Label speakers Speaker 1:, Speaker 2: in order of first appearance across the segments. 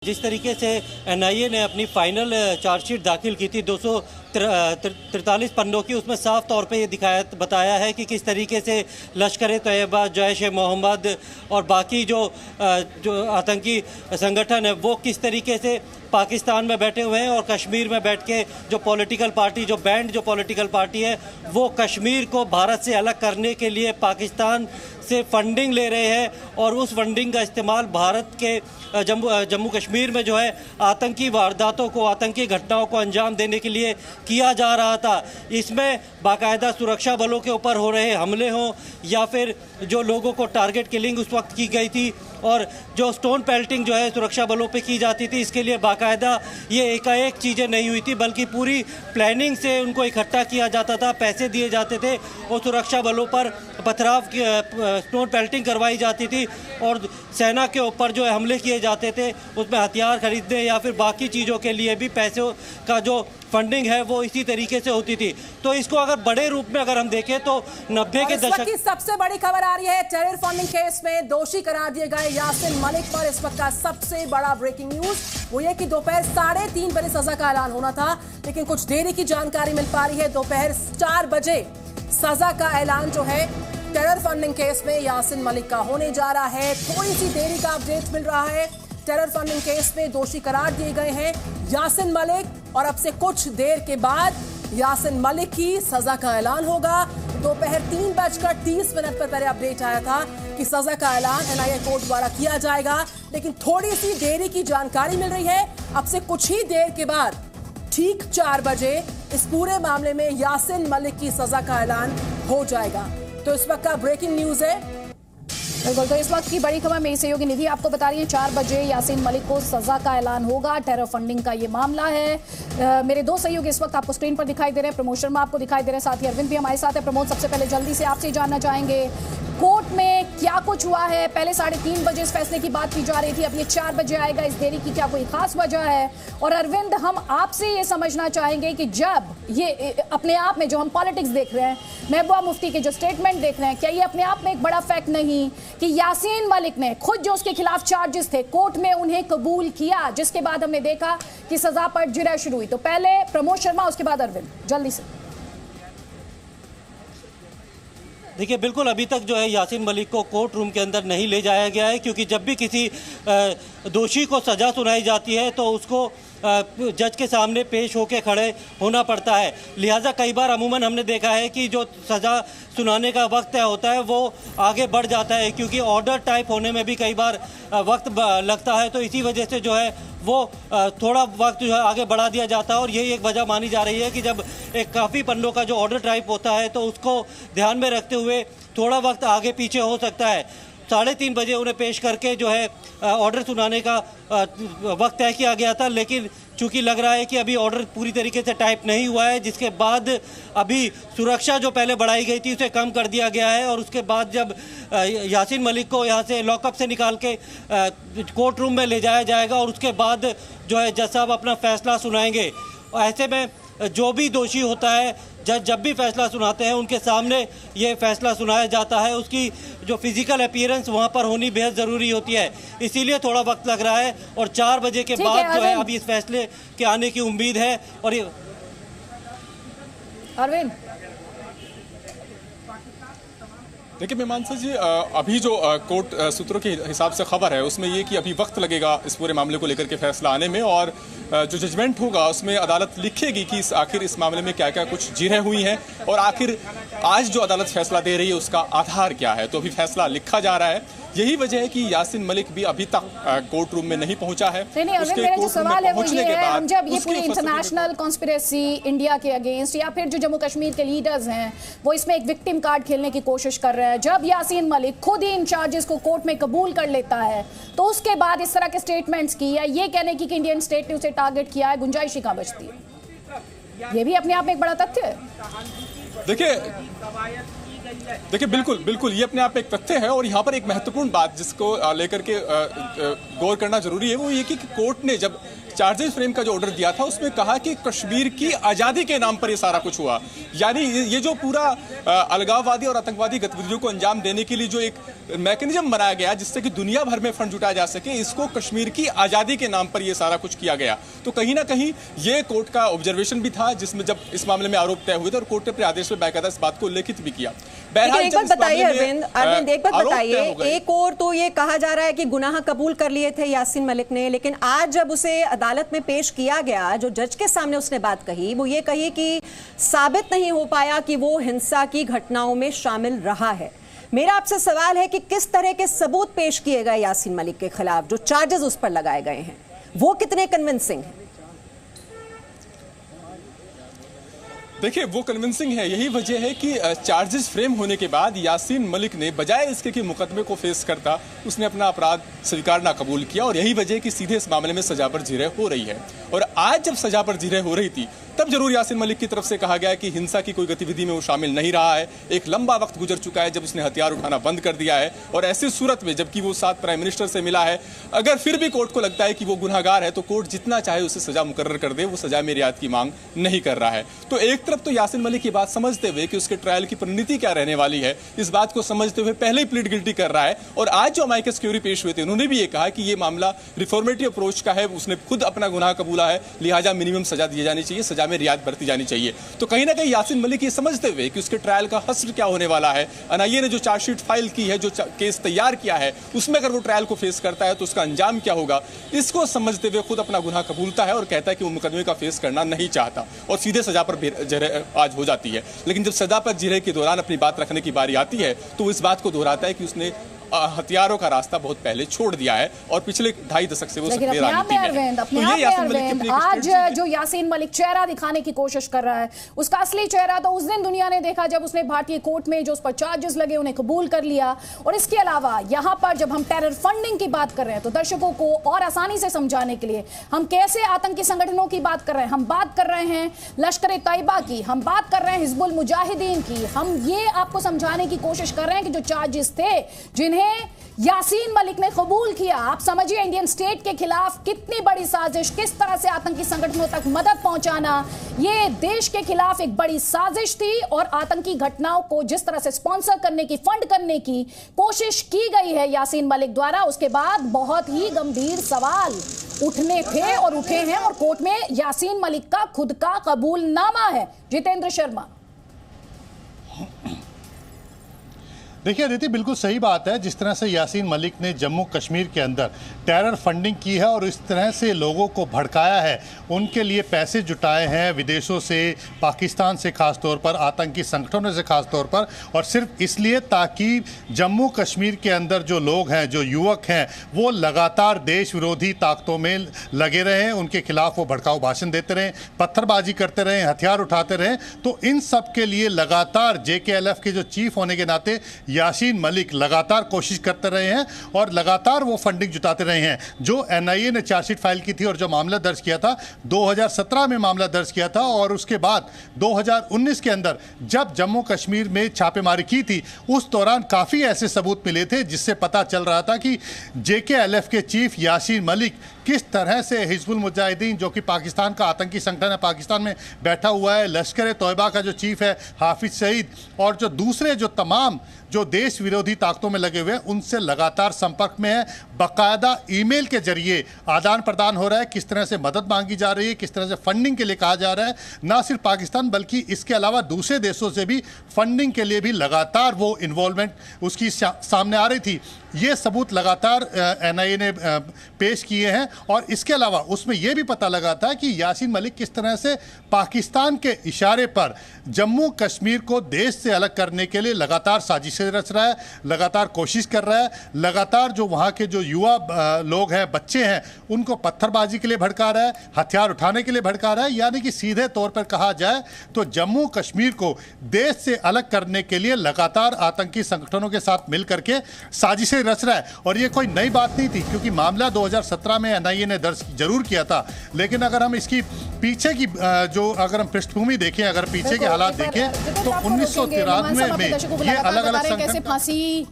Speaker 1: जिस तरीके से एनआईए ने अपनी फाइनल चार्जशीट दाखिल की थी 243 पन्नों की, उसमें साफ तौर पे ये बताया है कि किस तरीके से लश्कर तैयबा, जैश ए मोहम्मद और बाकी जो आतंकी संगठन है वो किस तरीके से पाकिस्तान में बैठे हुए हैं और कश्मीर में बैठ के जो पॉलिटिकल पार्टी, जो बैंड जो पॉलिटिकल पार्टी है वो कश्मीर को भारत से अलग करने के लिए पाकिस्तान से फंडिंग ले रहे हैं और उस फंडिंग का इस्तेमाल भारत के जम्मू कश्मीर में जो है आतंकी वारदातों को, आतंकी घटनाओं को अंजाम देने के लिए किया जा रहा था। इसमें बाकायदा सुरक्षा बलों के ऊपर हो रहे हमले हों या फिर जो लोगों को टारगेट किलिंग उस वक्त की गई थी और जो स्टोन पेल्टिंग जो है सुरक्षा बलों पे की जाती थी, इसके लिए बाकायदा ये एकाएक चीज़ें नहीं हुई थी बल्कि पूरी प्लानिंग से उनको इकट्ठा किया जाता था, पैसे दिए जाते थे और सुरक्षा बलों पर पथराव की स्टोन पेल्टिंग करवाई जाती थी और सेना के ऊपर जो है हमले किए जाते थे, उसमें हथियार खरीदने या फिर बाकी चीज़ों के लिए भी पैसों का जो फंडिंग है वो इसी तरीके से होती थी। तो इसको अगर बड़े रूप में अगर हम देखें तो 90 के दशक
Speaker 2: की सबसे बड़ी खबर आ रही है, टेरर फंडिंग केस में दोषी करार दिए गए यासिन मलिक पर इस वक्त का सबसे बड़ा ब्रेकिंग न्यूज वो ये कि दोपहर 3:30 बजे सजा का ऐलान होना था, लेकिन कुछ देरी की जानकारी मिल पा रही है। दोपहर 4 बजे सजा का ऐलान जो है टेरर फंडिंग केस में यासिन मलिक का होने जा रहा है। थोड़ी सी देरी का अपडेट मिल रहा है। टेरर फंडिंग केस में दोषी करार दिए गए हैं यासिन मलिक और अब से कुछ देर के बाद यासिन मलिक की सजा का ऐलान होगा। दोपहर 3:30 पर पहले अपडेट आया था कि सजा का ऐलान एनआईए कोर्ट द्वारा किया जाएगा, लेकिन थोड़ी सी देरी की जानकारी मिल रही है। अब से कुछ ही देर के बाद ठीक 4 बजे इस पूरे मामले में यासिन मलिक की सजा का ऐलान हो जाएगा। तो इस वक्त का ब्रेकिंग न्यूज है।
Speaker 3: बिल्कुल, तो इस वक्त की बड़ी खबर मेरी सहयोगी निधि आपको बता रही है। 4 बजे यासिन मलिक को सजा का ऐलान होगा। टेरर फंडिंग का ये मामला है। मेरे दो सहयोगी इस वक्त आपको स्क्रीन पर दिखाई दे रहे हैं। प्रमोद शर्मा आपको दिखाई दे रहे हैं, साथ ही अरविंद भी हमारे साथ है। प्रमोद, सबसे पहले जल्दी से आपसे जानना चाहेंगे कोर्ट में क्या कुछ हुआ है। पहले 3:30 बजे इस फैसले की बात की जा रही थी, अब ये 4 बजे आएगा। इस देरी की क्या कोई खास वजह है? और अरविंद, हम आपसे ये समझना चाहेंगे कि जब ये अपने आप में जो हम पॉलिटिक्स देख रहे हैं, महबूबा मुफ्ती के जो स्टेटमेंट देख रहे हैं, क्या ये अपने आप में एक बड़ा फैक्ट नहीं कि यासिन मलिक ने खुद जो उसके खिलाफ चार्जेस थे कोर्ट में उन्हें कबूल किया, जिसके बाद हमने देखा कि सजा पर जिरह शुरू हुई। तो पहले प्रमोद शर्मा, उसके बाद अरविंद, जल्दी से।
Speaker 1: देखिए, बिल्कुल अभी तक जो है यासिन मलिक को कोर्ट रूम के अंदर नहीं ले जाया गया है, क्योंकि जब भी किसी दोषी को सज़ा सुनाई जाती है तो उसको जज के सामने पेश होकर खड़े होना पड़ता है। लिहाजा कई बार अमूमन हमने देखा है कि जो सज़ा सुनाने का वक्त तय होता है वो आगे बढ़ जाता है, क्योंकि ऑर्डर टाइप होने में भी कई बार वक्त लगता है। तो इसी वजह से जो है वो थोड़ा वक्त जो है आगे बढ़ा दिया जाता है और यही एक वजह मानी जा रही है कि जब एक काफ़ी पन्नों का जो ऑर्डर टाइप होता है तो उसको ध्यान में रखते हुए थोड़ा वक्त आगे पीछे हो सकता है। 3:30 बजे उन्हें पेश करके जो है ऑर्डर सुनाने का वक्त तय किया गया था, लेकिन चूंकि लग रहा है कि अभी ऑर्डर पूरी तरीके से टाइप नहीं हुआ है, जिसके बाद अभी सुरक्षा जो पहले बढ़ाई गई थी उसे कम कर दिया गया है और उसके बाद जब यासिन मलिक को यहाँ से लॉकअप से निकाल के कोर्ट रूम में ले जाया जाएगा और उसके बाद जो है जज साहब अपना फैसला सुनाएंगे। ऐसे में जो भी दोषी होता है, जज जब भी फैसला सुनाते हैं उनके सामने ये फैसला सुनाया जाता है। उसकी जो फिजिकल अपीयरेंस वहाँ पर होनी बेहद ज़रूरी होती है, इसीलिए थोड़ा वक्त लग रहा है और 4 बजे के बाद जो है अभी इस फैसले के आने की उम्मीद है। और ये
Speaker 3: अरविंद,
Speaker 4: देखिए मीमांसा जी, अभी जो कोर्ट सूत्रों के हिसाब से खबर है उसमें ये कि अभी वक्त लगेगा इस पूरे मामले को लेकर के फैसला आने में और जो जजमेंट होगा उसमें अदालत लिखेगी कि आखिर इस मामले में क्या क्या कुछ जिरह हुई हैं और आखिर आज जो अदालत फैसला दे रही है उसका आधार क्या है। तो अभी फैसला लिखा जा रहा है। यही वजह है कि यासिन मलिक भी अभी तक कोर्ट रूम में नहीं पहुंचा है।
Speaker 3: नहीं, अरविंद, मेरा जो सवाल है वो ये है, हम जब ये पूरी इंटरनेशनल कॉन्स्पिरेसी इंडिया के अगेंस्ट या फिर जो जम्मू कश्मीर के लीडर्स हैं वो इसमें एक विक्टिम कार्ड खेलने की कोशिश कर रहे हैं, जब यासिन मलिक खुद ही इन चार्जेस को कोर्ट में कबूल कर लेता है तो उसके बाद इस तरह के स्टेटमेंट्स की या ये कहने की कि इंडियन स्टेट ने उसे टारगेट किया है, गुंजाइश ही कहाँ बचती है? ये भी अपने आप में एक बड़ा तथ्य है।
Speaker 4: देखिए, देखिए बिल्कुल बिल्कुल ये अपने आप में एक तथ्य है, और यहाँ पर एक महत्वपूर्ण बात जिसको लेकर के गौर करना जरूरी है वो ये कि कोर्ट ने जब चार्जेस फ्रेम का जो ऑर्डर दिया था उसमें कहा कि कश्मीर की आज़ादी के नाम पर ये सारा कुछ हुआ। यानी ये जो पूरा अलगाववादी और आतंकवादी गतिविधियों को अंजाम देने के लिए जो एक मैकेनिज्म बनाया गया जिससे कि दुनिया भर में फंड जुटाया जा सके, इसको कश्मीर की आज़ादी के नाम पर ये सारा कुछ किया गया। तो कहीं ना कहीं ये कोर्ट का ऑब्जर्वेशन भी था जिसमें जब इस मामले में आरोप तय हुए थे, और कोर्ट ने अपने आदेश में बाकायदा इस बात को उल्लेखित भी किया।
Speaker 5: लेकिन एक बात बताइए अरविंद, एक बात बताइए, एक और तो ये कहा जा रहा है कि गुनाह कबूल कर लिए थे यासीन मलिक ने, लेकिन आज जब उसे अदालत में पेश किया गया, जो जज के सामने उसने बात कही वो ये कही कि साबित नहीं हो पाया कि वो हिंसा की घटनाओं में शामिल रहा है। मेरा आपसे सवाल है कि किस तरह के सबूत पेश किए गए यासीन मलिक के खिलाफ, जो चार्जेस उस पर लगाए गए हैं, वो कितने कन्विंसिंग हैं?
Speaker 4: देखिए वो कन्विंसिंग है, यही वजह है कि चार्जेस फ्रेम होने के बाद यासीन मलिक ने बजाय इसके कि मुकदमे को फेस करता, उसने अपना अपराध स्वीकारना कबूल किया, और यही वजह है कि सीधे इस मामले में सजा पर जिरह हो रही है। और आज जब सजा पर जिरह हो रही थी तब जरूर यासीन मलिक की तरफ से कहा गया कि हिंसा की कोई गतिविधि में वो शामिल नहीं रहा है। एक लंबा वक्त गुजर चुका है जब उसने हथियार उठाना बंद कर दिया है, और ऐसी सूरत में जबकि वो साथ प्राइम मिनिस्टर से मिला है, अगर फिर भी कोर्ट को लगता है कि वो गुनहगार है तो कोर्ट जितना चाहे उसे सजा मुकर्रर कर दे, वो सजा में रियायत की मांग नहीं कर रहा है। तो एक तरफ तो यासीन मलिक ये बात समझते हुए कि उसके ट्रायल की परिणति क्या रहने वाली है, इस बात को समझते हुए पहले ही प्लीड गिल्टी कर रहा है। और आज जो अमाइकस क्यूरी पेश हुए थे उन्होंने भी ये कहा कि ये मामला रिफॉर्मेटिव अप्रोच का है, उसने खुद अपना गुनाह कबूला है, लिहाजा मिनिमम सजा दी जानी चाहिए, सजा में रियायत बरती जानी चाहिए। तो कहीं ना कहीं यासीन मलिक ये समझते हुए कि उसके ट्रायल का हश्र क्या होने वाला है, एनआईए ने जो चार्जशीट फाइल की है, जो केस तैयार किया है, उसमें अगर वो ट्रायल को फेस करता है तो उसका अंजाम क्या होगा, इसको समझते हुए खुद अपना गुनाह कबूलता है और कहता है कि वो मुकदमे का फेस करना नहीं चाहता, और सीधे सजा पर जिरह आज हो जाती है। लेकिन जब सजा पर जिरह के दौरान अपनी बात रखने की बारी आती है तो वो इस बात को दोहराता है कि उसने हथियारों का रास्ता बहुत पहले छोड़ दिया है और पिछले 2.5 दशक से वो सक्रिय राजनीति में है।
Speaker 3: आज जो यासीन मलिक चेहरा दिखाने की कोशिश कर रहा है, उसका असली चेहरा तो उस दिन दुनिया ने देखा जब उसने भारतीय कोर्ट में जो उस पर चार्जेस लगे उन्हें कबूल कर लिया। और इसके अलावा यहाँ पर जब हम टेरर फंडिंग की बात कर रहे हैं तो दर्शकों को और आसानी से समझाने के लिए हम कैसे आतंकी संगठनों की बात कर रहे हैं, हम बात कर रहे हैं लश्कर तैयबा की, हम बात कर रहे हैं हिजबुल मुजाहिदीन की, हम ये आपको समझाने की कोशिश कर रहे हैं कि जो चार्जेस थे जिन्हें यासीन मलिक ने कबूल किया, आप समझिए इंडियन स्टेट के खिलाफ कितनी बड़ी साजिश, किस तरह से आतंकी संगठनों तक मदद पहुंचाना, ये देश के खिलाफ एक बड़ी साजिश थी। और आतंकी घटनाओं को जिस तरह से स्पॉन्सर करने की, फंड करने की कोशिश की गई है यासीन मलिक द्वारा, उसके बाद बहुत ही गंभीर सवाल उठने थे और उठे हैं। और कोर्ट में यासीन मलिक का खुद का कबूलनामा है। जितेंद्र शर्मा।
Speaker 6: देखिए अदिति, बिल्कुल सही बात है। जिस तरह से यासीन मलिक ने जम्मू कश्मीर के अंदर टेरर फंडिंग की है और इस तरह से लोगों को भड़काया है, उनके लिए पैसे जुटाए हैं विदेशों से, पाकिस्तान से खास तौर पर, आतंकी संगठनों से खास तौर पर, और सिर्फ इसलिए ताकि जम्मू कश्मीर के अंदर जो लोग हैं, जो युवक हैं, वो लगातार देश विरोधी ताकतों में लगे रहें, उनके खिलाफ वो भड़काऊ भाषण देते रहें, पत्थरबाजी करते रहें, हथियार उठाते रहें। तो इन सब के लिए लगातार JKLF के जो चीफ होने के नाते यासीन मलिक लगातार कोशिश करते रहे हैं और लगातार वो फंडिंग जुटाते रहे हैं। जो NIA ने चार्जशीट फाइल की थी और जो मामला दर्ज किया था, 2017 में मामला दर्ज किया था, और उसके बाद 2019 के अंदर जब जम्मू कश्मीर में छापेमारी की थी, उस दौरान काफ़ी ऐसे सबूत मिले थे जिससे पता चल रहा था कि JKLF के चीफ यासीन मलिक किस तरह से हिजबुल मुजाहिदीन, जो कि पाकिस्तान का आतंकी संगठन है, पाकिस्तान में बैठा हुआ है, लश्कर तैयबा का जो चीफ है हाफिज सईद, और जो दूसरे जो तमाम जो देश विरोधी ताकतों में लगे हुए हैं, उनसे लगातार संपर्क में है। बाकायदा ईमेल के जरिए आदान प्रदान हो रहा है, किस तरह से मदद मांगी जा रही है, किस तरह से फंडिंग के लिए कहा जा रहा है। ना सिर्फ पाकिस्तान बल्कि इसके अलावा दूसरे देशों से भी फंडिंग के लिए भी लगातार वो इन्वॉल्वमेंट उसकी सामने आ रही थी। ये सबूत लगातार NIA ने पेश किए हैं। और इसके अलावा उसमें यह भी पता लगा था कि यासीन मलिक किस तरह से पाकिस्तान के इशारे पर जम्मू कश्मीर को देश से अलग करने के लिए लगातार साजिशें रच रहा है, लगातार कोशिश कर रहा है, लगातार जो वहाँ के जो युवा लोग हैं, बच्चे हैं, उनको पत्थरबाजी के लिए भड़का रहा है, हथियार उठाने के लिए भड़का रहा है। यानी कि सीधे तौर पर कहा जाए तो जम्मू कश्मीर को देश से अलग करने के लिए लगातार आतंकी संगठनों के साथ मिल करके साजिशें रच रहा है। और ये कोई नई बात नहीं थी, क्योंकि मामला 2017 में NIA ने दर्ज जरूर किया था, लेकिन अगर हम इसकी पीछे की जो अगर हम पृष्ठभूमि देखें, अगर पीछे के हालात देखें तो 1993 में ये अलग अलग
Speaker 3: कैसे फांसी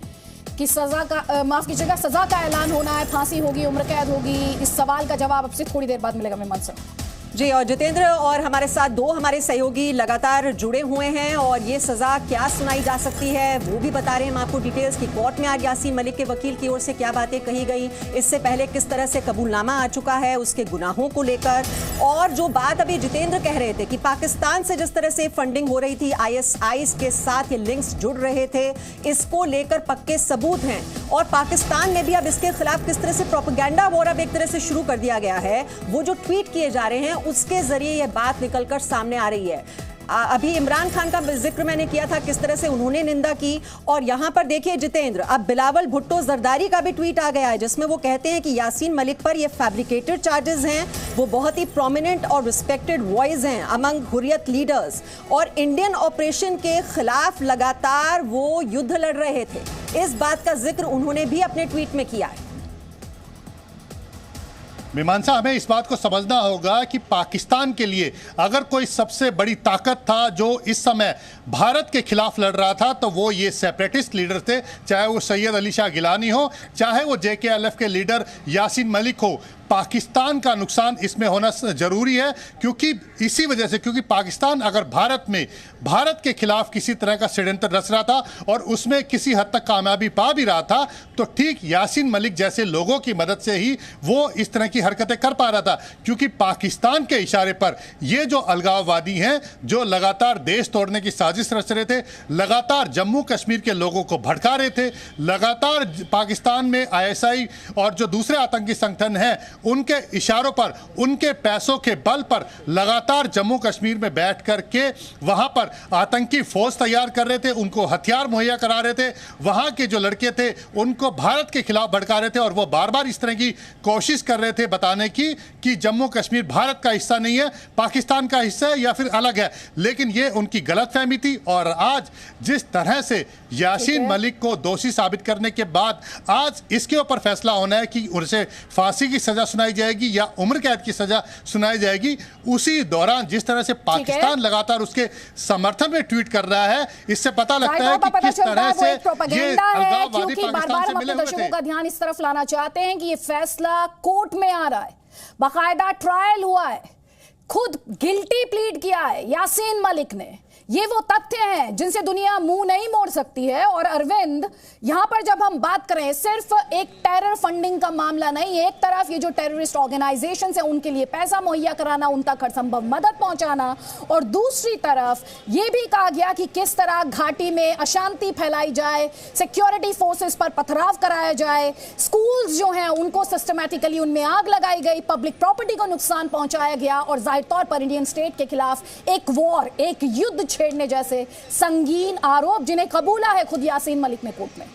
Speaker 3: की सजा का माफ कीजिएगा सजा का ऐलान होना है, फांसी होगी, उम्र कैद होगी, इस सवाल का जवाब आपसे थोड़ी देर बाद मिलेगा मेहमान साहब।
Speaker 5: जी, और जितेंद्र और हमारे साथ दो हमारे सहयोगी लगातार जुड़े हुए हैं और ये सजा क्या सुनाई जा सकती है वो भी बता रहे हैं हम आपको डिटेल्स की। कोर्ट में आज यासीन मलिक के वकील की ओर से क्या बातें कही गई, इससे पहले किस तरह से कबूलनामा आ चुका है उसके गुनाहों को लेकर, और जो बात अभी जितेंद्र कह रहे थे कि पाकिस्तान से जिस तरह से फंडिंग हो रही थी, ISIS के साथ ये लिंक्स जुड़ रहे थे, इसको लेकर पक्के सबूत हैं और पाकिस्तान में भी अब इसके खिलाफ किस तरह से प्रोपेगेंडा वॉर अब एक तरह से शुरू कर दिया गया है। वो जो ट्वीट किए जा रहे हैं उसके जरिए ये बात निकलकर सामने आ रही है। अभी इमरान खान का जिक्र मैंने किया था, किस तरह से उन्होंने निंदा की, और यहां पर देखिए जितेंद्र, अब बिलावल भुट्टो जरदारी का भी ट्वीट आ गया है जिसमें वो कहते हैं कि यासीन मलिक पर ये फैब्रिकेटेड चार्जेस हैं, वो बहुत ही प्रोमिनेंट और रिस्पेक्टेड वॉइस हैं अमंग हुर्रियत लीडर्स और इंडियन ऑपरेशन के खिलाफ लगातार वो युद्ध लड़ रहे थे। इस बात का जिक्र उन्होंने भी अपने ट्वीट में किया है।
Speaker 6: मीमांसा, हमें इस बात को समझना होगा कि पाकिस्तान के लिए अगर कोई सबसे बड़ी ताकत था जो इस समय भारत के खिलाफ लड़ रहा था तो वो ये सेपरेटिस्ट लीडर थे, चाहे वो सैयद अली शाह गिलानी हो, चाहे वो JKLF के लीडर यासीन मलिक हो। पाकिस्तान का नुकसान इसमें होना जरूरी है क्योंकि इसी वजह से, क्योंकि पाकिस्तान अगर भारत के खिलाफ किसी तरह का षड्यंत्र रच रहा था और उसमें किसी हद तक कामयाबी पा भी रहा था तो ठीक यासीन मलिक जैसे लोगों की मदद से ही वो इस तरह की हरकतें कर पा रहा था, क्योंकि पाकिस्तान के इशारे पर ये जो अलगाववादी हैं जो लगातार देश तोड़ने की साजिश रच रहे थे, लगातार जम्मू कश्मीर के लोगों को भड़का रहे थे, लगातार पाकिस्तान में ISI और जो दूसरे आतंकी संगठन हैं उनके इशारों पर, उनके पैसों के बल पर लगातार जम्मू कश्मीर में बैठ करके वहां पर आतंकी फौज तैयार कर रहे थे, उनको हथियार मुहैया करा रहे थे, वहां के जो लड़के थे उनको भारत के खिलाफ भड़का रहे थे और वो बार बार इस तरह की कोशिश कर रहे थे बताने की कि जम्मू कश्मीर भारत का हिस्सा नहीं है, पाकिस्तान का हिस्सा है या फिर अलग है। लेकिन ये उनकी गलतफहमी थी और आज जिस तरह से यासीन मलिक को दोषी साबित करने के बाद आज इसके ऊपर फैसला होना है कि उनसे फांसी की सजा सुनाई जाएगी या उम्र कैद की सजा सुनाई जाएगी। उसी दौरान जिस तरह से पाकिस्तान लगातार उसके समर्थन में ट्वीट कर रहा है, इससे पता लगता है कि किस तरह से ये अलगाववादी पाकिस्तान से मिले हुए थे।
Speaker 3: दर्शकों का ध्यान इस तरफ लाना चाहते हैं कि ये फैसला कोर्ट में आ रहा है, बाकायदा ट्रायल हुआ है, खुद गिल्टी प्लीड किया है यासीन मलिक ने। ये वो तथ्य हैं जिनसे दुनिया मुंह नहीं मोड़ सकती है। और अरविंद, यहां पर जब हम बात करें सिर्फ एक टेरर फंडिंग का मामला नहीं, एक तरफ ये जो टेररिस्ट ऑर्गेनाइजेशन है उनके लिए पैसा मुहैया कराना, उन तक हर संभव मदद पहुंचाना, और दूसरी तरफ ये भी कहा गया कि किस तरह घाटी में अशांति फैलाई जाए, सिक्योरिटी फोर्सेस पर पथराव कराया जाए, स्कूल्स जो हैं उनको सिस्टमैटिकली उनमें आग लगाई गई, पब्लिक प्रॉपर्टी को नुकसान पहुंचाया गया और जाहिर तौर पर इंडियन स्टेट के खिलाफ एक वॉर, एक युद्ध छेड़ने जैसे संगीन आरोप जिन्हें कबूला है खुद यासीन मलिक ने कोर्ट में।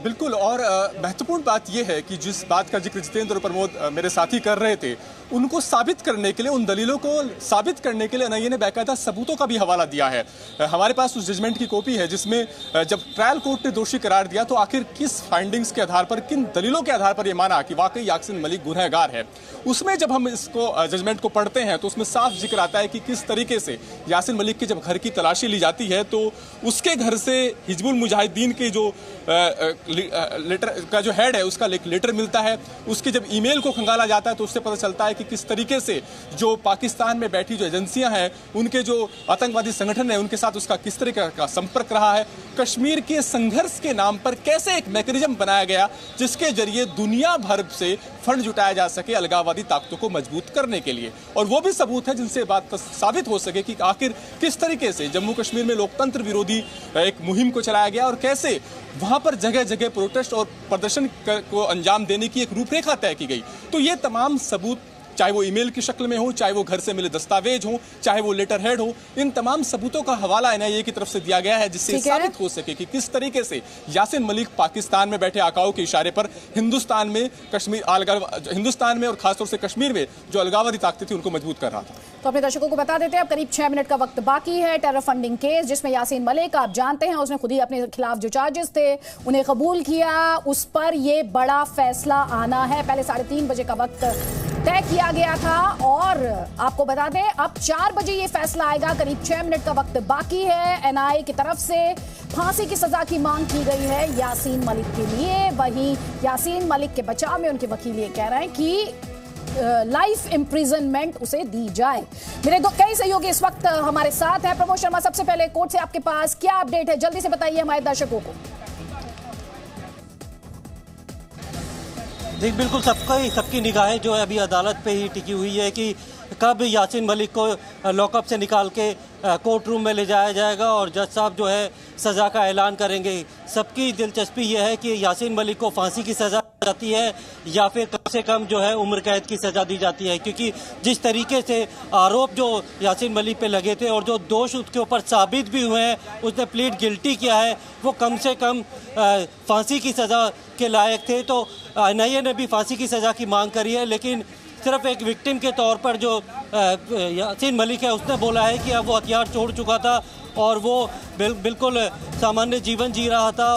Speaker 4: बिल्कुल, और महत्वपूर्ण बात यह है कि जिस बात का जिक्र जितेंद्र और प्रमोद मेरे साथी कर रहे थे, उनको साबित करने के लिए, उन दलीलों को साबित करने के लिए एनआईए ने बाकायदा सबूतों का भी हवाला दिया है। हमारे पास उस जजमेंट की कॉपी है जिसमें जब ट्रायल कोर्ट ने दोषी करार दिया तो आखिर किस फाइंडिंग्स के आधार पर, किन दलीलों के आधार पर यह माना कि वाकई यासीन मलिक गुनहगार है। उसमें जब हम इसको जजमेंट को पढ़ते हैं तो उसमें साफ जिक्र आता है कि किस तरीके से यासीन मलिक के जब घर की तलाशी ली जाती है तो उसके घर से हिजबुल मुजाहिदीन के जो लेटर का जो हेड है उसका एक लेटर मिलता है। उसके जब ईमेल को खंगाला जाता है तो उससे पता चलता है कि किस तरीके से जो पाकिस्तान में बैठी जो एजेंसियां हैं, उनके जो आतंकवादी संगठन है, उनके साथ उसका किस तरीके का संपर्क रहा है। कश्मीर के संघर्ष के नाम पर कैसे एक मैकेनिज्म बनाया गया जिसके जरिए दुनिया भर से फंड जुटाया जा सके अलगाववादी ताकतों को मजबूत करने के लिए। और वो भी सबूत है जिनसे बात साबित हो सके कि आखिर किस तरीके से जम्मू कश्मीर में लोकतंत्र विरोधी एक मुहिम को चलाया गया और कैसे वहां पर जगह जगह प्रोटेस्ट और प्रदर्शन को अंजाम देने की एक रूपरेखा तय की गई। तो ये तमाम सबूत, चाहे वो ईमेल की शक्ल में हो, चाहे वो घर से मिले दस्तावेज हो, चाहे वो लेटर हेड हो, इन तमाम सबूतों का हवाला एनआईए की तरफ से दिया गया है जिससे साबित हो सके कि किस तरीके से यासीन मलिक पाकिस्तान में बैठे आकाओं के इशारे पर हिंदुस्तान में और खासतौर से कश्मीर में जो अलगाववादी ताकतें थी उनको मजबूत कर रहा था।
Speaker 3: तो अपने दर्शकों को बता देते हैं, अब करीब 6 मिनट का वक्त बाकी है। टेरर फंडिंग केस जिसमें यासीन मलिक, आप जानते हैं, उसने खुद ही अपने खिलाफ जो चार्जेस थे उन्हें कबूल किया, उस पर यह बड़ा फैसला आना है। पहले 3:30 बजे का वक्त तय किया गया था। और आपको बता दें अब 4 बजे ये फैसला आएगा। करीब 6 मिनट का वक्त बाकी है। एनआईए की तरफ से फांसी की सजा की मांग की गई है यासीन मलिक के लिए। वहीं यासीन मलिक के बचाव में उनके वकील ये कह रहे हैं कि लाइफ इम्प्रिजनमेंट उसे दी जाए। मेरे कई सहयोगी इस वक्त हमारे साथ हैं। प्रमोद शर्मा, सबसे पहले कोर्ट से आपके पास क्या अपडेट है, जल्दी से बताइए हमारे दर्शकों को।
Speaker 1: जी बिल्कुल, सबकी निगाहें जो है अभी अदालत पे ही टिकी हुई है कि कब यासीन मलिक को लॉकअप से निकाल के कोर्ट रूम में ले जाया जाएगा और जज साहब जो है सज़ा का ऐलान करेंगे। सबकी दिलचस्पी यह है कि यासीन मलिक को फांसी की सज़ा जाती है या फिर कम से कम जो है उम्र कैद की सज़ा दी जाती है, क्योंकि जिस तरीके से आरोप जो यासीन मलिक पे लगे थे और जो दोष उसके ऊपर साबित भी हुए हैं, उसने प्लीड गिल्टी किया है, वो कम से कम फांसी की सज़ा के लायक थे। तो एनआईए ने भी फांसी की सज़ा की मांग करी है, लेकिन सिर्फ एक विक्टिम के तौर पर जो यासीन मलिक है उसने बोला है कि अब वो हथियार छोड़ चुका था और वो बिल्कुल सामान्य जीवन जी रहा था,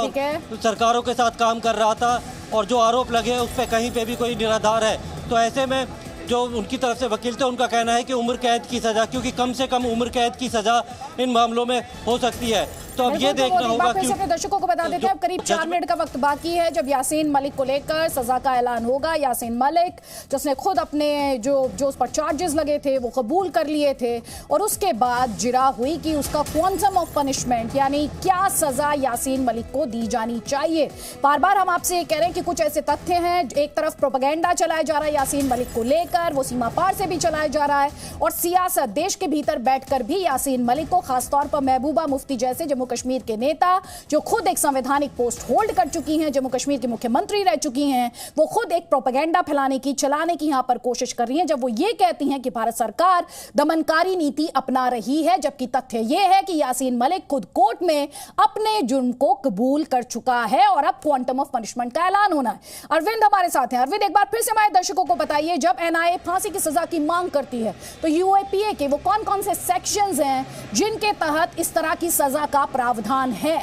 Speaker 1: सरकारों के साथ काम कर रहा था और जो आरोप लगे उस पर कहीं पे भी कोई निराधार है। तो ऐसे में जो उनकी तरफ से वकील थे उनका कहना है कि उम्र कैद की सज़ा, क्योंकि कम से कम उम्र कैद की सज़ा इन मामलों में हो सकती है। तो अब ये देखना होगा कि
Speaker 3: अपने दर्शकों को बता देते हैं अब करीब 4 मिनट का वक्त बाकी है जब यासीन मलिक को लेकर सजा का ऐलान होगा। यासीन मलिक जिसने खुद अपने जो उस पर चार्जेस लगे थे वो कबूल कर लिए थे और उसके बाद जिरा हुई कि उसका क्वांटम ऑफ पनिशमेंट यानी क्या सजा यासीन मलिक को दी जानी चाहिए। बार बार हम आपसे ये कह रहे हैं कि कुछ ऐसे तथ्य हैं, एक तरफ प्रोपेगेंडा चलाया जा रहा है यासीन मलिक को लेकर, वो सीमा पार से भी चलाया जा रहा है और सियासत देश के भीतर बैठकर भी यासीन मलिक को, खासतौर पर महबूबा मुफ्ती जैसे जम्मू कश्मीर के नेता जो खुद एक संवैधानिक पोस्ट होल्ड कर चुकी हैं, जम्मू कश्मीर की मुख्यमंत्री रह चुकी हैं, वो खुद एक प्रोपेगेंडा फैलाने की, चलाने की यहां पर कोशिश कर रही हैं जब वो ये कहती हैं कि भारत सरकार दमनकारी नीति अपना रही है, जबकि तथ्य ये है कि यासीन मलिक खुद कोर्ट में अपने जुर्म को कबूल कर चुका है और अब क्वांटम ऑफ पनिशमेंट का ऐलान होना है। अरविंद हमारे साथ हैं। अरविंद, एक बार फिर से हमारे दर्शकों को बताइए, जब एनआईए फांसी की सजा की मांग करती है तो यूएपीए के वो कौन कौन से सेक्शंस हैं जिनके तहत इस तरह की सजा का प्रावधान है?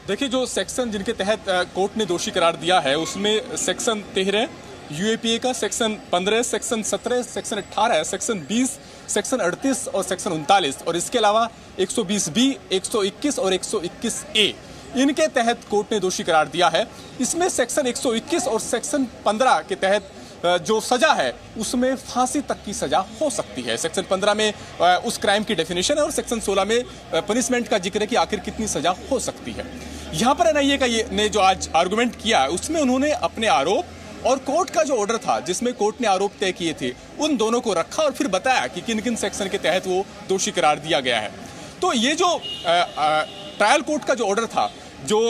Speaker 4: देखिए, जो सेक्शन जिनके तहत कोर्ट ने दोषी करार दिया है उसमें सेक्शन 13 यूएपीए का, section 15, section 17, section 18, section 20, section 38 और सेक्शन 39 और इसके अलावा 120B, 121 और 121A इनके तहत कोर्ट ने दोषी करार दिया है। इसमें सेक्शन 121 और सेक्शन 15 के तहत जो सजा है उसमें फांसी तक की सजा हो सकती है। सेक्शन 15 में उस क्राइम की डेफिनेशन है और सेक्शन 16 में पनिशमेंट का जिक्र है कि आखिर कितनी सजा हो सकती है। यहाँ पर एनआईए का ये ने जो आज आर्गुमेंट किया है उसमें उन्होंने अपने आरोप और कोर्ट का जो ऑर्डर था जिसमें कोर्ट ने आरोप तय किए थे उन दोनों को रखा और फिर बताया कि किन किन सेक्शन के तहत वो दोषी करार दिया गया है। तो ये जो ट्रायल कोर्ट का जो ऑर्डर था, जो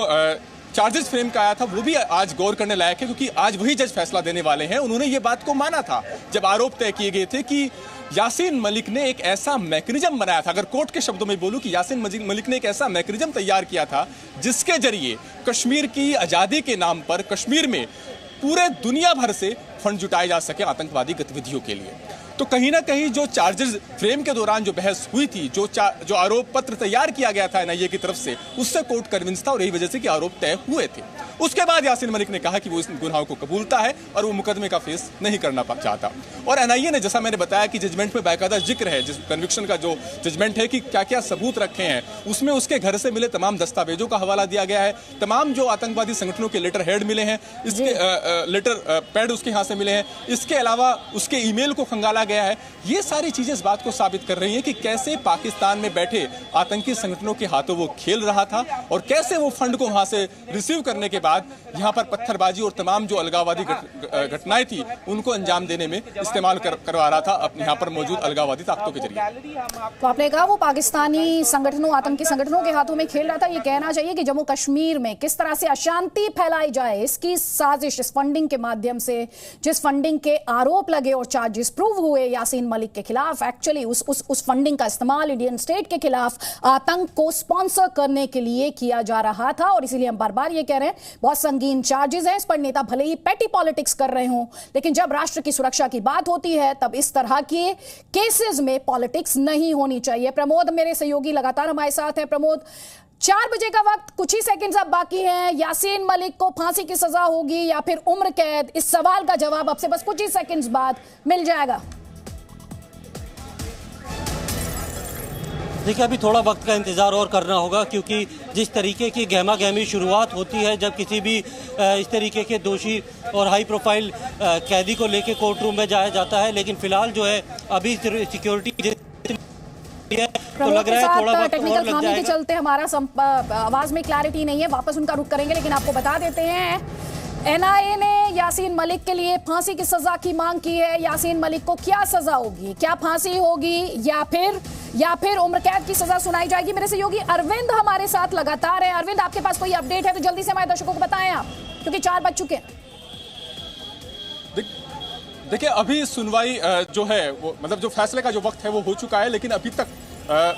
Speaker 4: चार्जेस फ्रेम का आया था, वो भी आज गौर करने लायक है, क्योंकि आज वही जज फैसला देने वाले हैं। उन्होंने ये बात को माना था जब आरोप तय किए गए थे कि यासीन मलिक ने एक ऐसा मैकेनिज्म बनाया था, अगर कोर्ट के शब्दों में बोलूं कि यासीन मलिक ने एक ऐसा मैकेनिज्म तैयार किया था जिसके जरिए कश्मीर की आज़ादी के नाम पर कश्मीर में पूरे दुनिया भर से फंड जुटाए जा सके आतंकवादी गतिविधियों के लिए। तो कहीं ना कहीं जो चार्जेस फ्रेम के दौरान जो बहस हुई थी, जो आरोप पत्र तैयार किया गया था एनआईए की तरफ से, उससे कोर्ट कन्विंस था और यही वजह से कि आरोप तय हुए थे। उसके बाद यासीन मलिक ने कहा कि वो इस गुनाहों को कबूलता है और वो मुकदमे का फेस नहीं करना चाहता। और एनआईए ने, जैसा मैंने बताया कि जजमेंट में बाकायदा जिक्र है, जिस कन्विक्शन का जो जजमेंट है कि क्या क्या सबूत रखे हैं, उसमें उसके घर से मिले तमाम दस्तावेजों का हवाला दिया गया है, तमाम जो आतंकवादी संगठनों के लेटर हेड मिले हैं, इसके लेटर पैड उसके यहाँ से मिले हैं, इसके अलावा उसके ईमेल को खंगाला गया है। ये सारी चीजें इस बात को साबित कर रही हैं कि कैसे पाकिस्तान में बैठे आतंकी संगठनों के हाथों वो खेल रहा था और कैसे वो फंड को वहां से रिसीव करने के बाद यहाँ पर पत्थरबाजी और तमाम जो अलगाववादी घटनाएं थी उनको अंजाम देने में इस्तेमाल करवा रहा था अपने यहाँ पर मौजूद अलगाववादी ताकतों के जरिए।
Speaker 3: तो आपने कहा वो पाकिस्तानी संगठनों, आतंकी संगठनों के हाथों में खेल रहा था। ये कहना चाहिए कि जम्मू कश्मीर में किस तरह से अशांति फैलाई जाए, इसकी साजिश इस फंडिंग के माध्यम से, जिस फंडिंग के आरोप लगे और चार्जेस प्रूव हुए यासीन मलिक के खिलाफ, एक्चुअली उस फंडिंग का इस्तेमाल इंडियन स्टेट के खिलाफ आतंक को स्पॉन्सर करने के लिए किया जा रहा था। और इसीलिए हम बार बार ये कह रहे हैं बहुत संगीन चार्जेस हैं, इस पर नेता भले ही पेटी पॉलिटिक्स कर रहे हों, लेकिन जब राष्ट्र की सुरक्षा की बात होती है तब इस तरह के केसेस में पॉलिटिक्स नहीं होनी चाहिए। प्रमोद मेरे सहयोगी लगातार हमारे साथ हैं। प्रमोद, 4 बजे का वक्त, कुछ ही सेकंड्स अब बाकी हैं। यासीन मलिक को फांसी की सजा होगी या फिर उम्र कैद, इस सवाल का जवाब अब से बस कुछ ही सेकंड्स बाद मिल जाएगा।
Speaker 1: देखिए, अभी थोड़ा वक्त का इंतज़ार और करना होगा, क्योंकि जिस तरीके की गहमा गहमी शुरुआत होती है जब किसी भी इस तरीके के दोषी और हाई प्रोफाइल कैदी को लेके कोर्ट रूम में जाया जाता है, लेकिन फिलहाल जो है अभी सिक्योरिटी तो लग रहा है थोड़ा वक्त
Speaker 3: टेक्निकल
Speaker 1: और लग
Speaker 3: खामी के
Speaker 1: जाएगा।
Speaker 3: चलते हमारा आवाज में क्लैरिटी नहीं है, वापस उनका रुख करेंगे, लेकिन आपको बता देते हैं एनआईए ने यासीन मलिक के लिए फांसी की सजा की मांग की है। यासीन मलिक को क्या सजा होगी, क्या फांसी होगी या फिर उम्र कैद की सजा सुनाई जाएगी? मेरे सहयोगी अरविंद हमारे साथ लगातार है। अरविंद, आपके पास कोई अपडेट है तो जल्दी से हमारे दर्शकों को बताएं आप, क्योंकि 4 बज चुके हैं।
Speaker 4: देखिए, अभी सुनवाई जो है वो मतलब जो फैसले का जो वक्त है वो हो चुका है, लेकिन अभी तक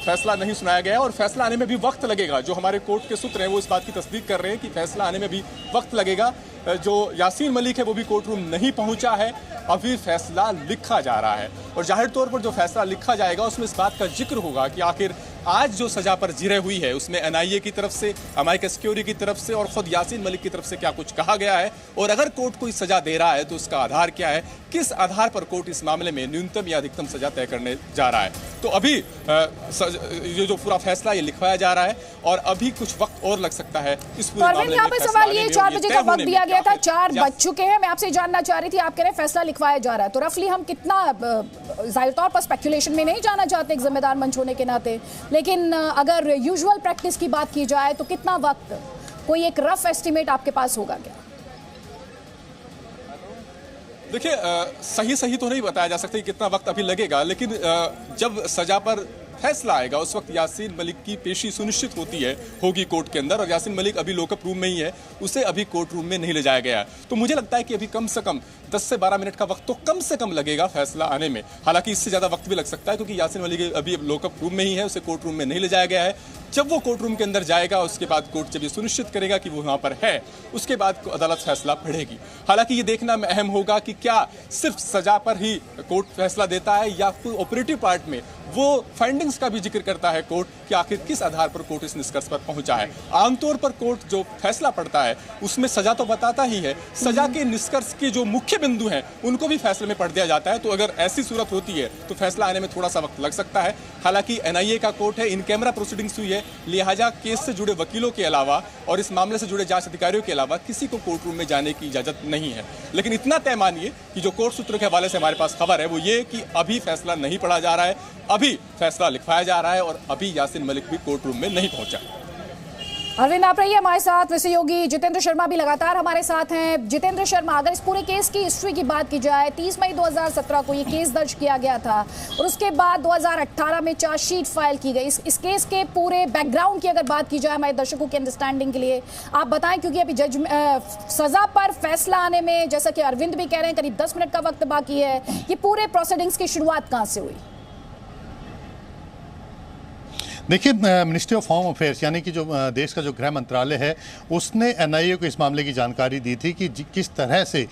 Speaker 4: फैसला नहीं सुनाया गया है और फैसला आने में भी वक्त लगेगा। जो हमारे कोर्ट के सूत्र हैं वो इस बात की तस्दीक कर रहे हैं कि फैसला आने में भी वक्त लगेगा। जो यासीन मलिक है वो भी कोर्ट रूम नहीं पहुंचा है, अभी फैसला लिखा जा रहा है और जाहिर तौर पर जो फैसला लिखा जाएगा उसमें इस बात का जिक्र होगा कि आखिर आज जो सजा पर जिरह हुई है उसमें एनआईए की तरफ से, अमाइकस क्यूरी की तरफ से और खुद यासीन मलिक की तरफ से क्या कुछ कहा गया है, और अगर कोर्ट कोई सजा दे रहा है तो उसका आधार क्या है, किस आधार पर कोर्ट इस मामले में न्यूनतम या अधिकतम सजा तय करने जा रहा है। तो अभी ये जो पूरा फैसला ये लिखवाया जा रहा है और अभी कुछ वक्त और लग सकता है इस पूरे मामले में।
Speaker 3: यहाँ पे सवाल ये 4 बजे का वक्त दिया गया था, 4 बज चुके हैं। मैं आपसे जानना चाह रही थी, आप कह रहे हैं फैसला लिखवाया जा रहा है, तो रफली हम कितना, जाहिर तौर पर स्पेकुलेशन में नहीं जाना चाहते एक जिम्मेदार मंच होने के नाते, लेकिन अगर यूजुअल प्रैक्टिस की बात की जाए तो कितना वक्त, कोई एक रफ एस्टिमेट आपके पास होगा क्या?
Speaker 4: देखिए, सही तो नहीं बताया जा सकता कि कितना वक्त अभी लगेगा, लेकिन जब सजा पर फैसला आएगा उस वक्त यासीन मलिक की पेशी सुनिश्चित होगी कोर्ट के अंदर, और यासीन मलिक अभी लॉकअप रूम में ही है, उसे अभी कोर्ट रूम में नहीं ले जाया गया है। तो मुझे लगता है कि अभी कम से कम 10 से 12 मिनट का वक्त तो कम से कम लगेगा फैसला आने में। हालांकि इससे ज्यादा वक्त भी लग सकता है, क्योंकि यासीन मलिक अभी लॉकअप रूम में ही है, उसे कोर्ट रूम में नहीं ले जाया गया है। जब वो कोर्ट रूम के अंदर जाएगा उसके बाद कोर्ट जब ये सुनिश्चित करेगा कि वो वहां पर है, उसके बाद अदालत फैसला पढ़ेगी। हालांकि ये देखना अहम होगा कि क्या सिर्फ सजा पर ही कोर्ट फैसला देता है या कोई ऑपरेटिव पार्ट में वो फाइंडिंग्स का भी जिक्र करता है कोर्ट, कि आखिर किस आधार पर कोर्ट इस निष्कर्ष पर पहुंचा है। आमतौर पर कोर्ट जो फैसला पढ़ता है उसमें सजा तो बताता ही है, सजा के निष्कर्ष के जो मुख्य बिंदु हैं उनको भी फैसले में पढ़ दिया जाता है। तो अगर ऐसी सूरत होती है तो फैसला आने में थोड़ा सा वक्त लग सकता है। हालांकि एनआईए का कोर्ट है, इन कैमरा प्रोसीडिंग्स हुई है, लिहाजा केस से जुड़े वकीलों के अलावा और इस मामले से जुड़े जांच अधिकारियों के अलावा किसी को कोर्ट रूम में जाने की इजाजत नहीं है। लेकिन इतना तय मानिए कि जो कोर्ट सूत्रों के हवाले से हमारे पास खबर है वो ये कि अभी फैसला नहीं पढ़ा जा रहा है, अभी फैसला लिखवाया जा रहा है और अभी यासीन मलिक भी कोर्ट रूम में नहीं पहुंचा।
Speaker 3: अरविंद, आप रहिए हमारे साथ। वैसे योगी जितेंद्र शर्मा भी लगातार हमारे साथ हैं। जितेंद्र शर्मा, अगर इस पूरे केस की हिस्ट्री की बात की जाए, 30 मई 2017 को ये केस दर्ज किया गया था और उसके बाद 2018 में चार्जशीट फाइल की गई। इस केस के पूरे बैकग्राउंड की अगर बात की जाए हमारे दर्शकों की अंडरस्टैंडिंग के लिए आप बताएं, क्योंकि अभी सजा पर फैसला आने में, जैसा कि अरविंद भी कह रहे हैं, करीब 10 मिनट का वक्त बाकी है। ये पूरे प्रोसीडिंग्स की शुरुआत कहां से हुई?
Speaker 6: देखिए, मिनिस्ट्री ऑफ होम अफेयर्स यानी कि जो देश का जो गृह मंत्रालय है उसने एनआईए को इस मामले की जानकारी दी थी कि किस तरह से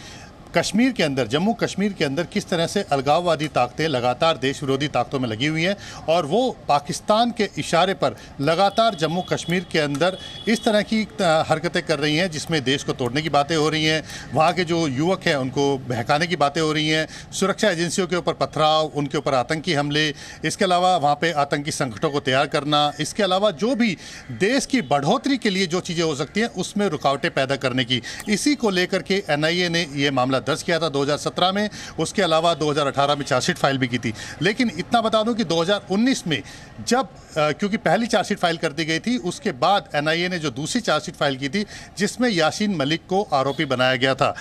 Speaker 6: कश्मीर के अंदर, जम्मू कश्मीर के अंदर किस तरह से अलगाववादी ताकतें लगातार देश विरोधी ताकतों में लगी हुई हैं और वो पाकिस्तान के इशारे पर लगातार जम्मू कश्मीर के अंदर इस तरह की हरकतें कर रही हैं जिसमें देश को तोड़ने की बातें हो रही हैं, वहाँ के जो युवक हैं उनको बहकाने की बातें हो रही हैं, सुरक्षा एजेंसियों के ऊपर पथराव, उनके ऊपर आतंकी हमले, इसके अलावा वहाँ पर आतंकी संगठनों को तैयार करना, इसके अलावा जो भी देश की बढ़ोतरी के लिए जो चीज़ें हो सकती हैं उसमें रुकावटें पैदा करने की, इसी को लेकर के एनआईए ने ये मामला दर्ज किया था 2017 में। उसके अलावा 2018 में चार्जशीट फाइल भी की थी। लेकिन इतना बता दूं कि 2019 में जब क्योंकि पहली चार्जशीट फाइल कर दी गई थी, उसके बाद एनआईए ने जो दूसरी चार्जशीट फाइल की थी जिसमें यासीन मलिक को आरोपी बनाया गया था,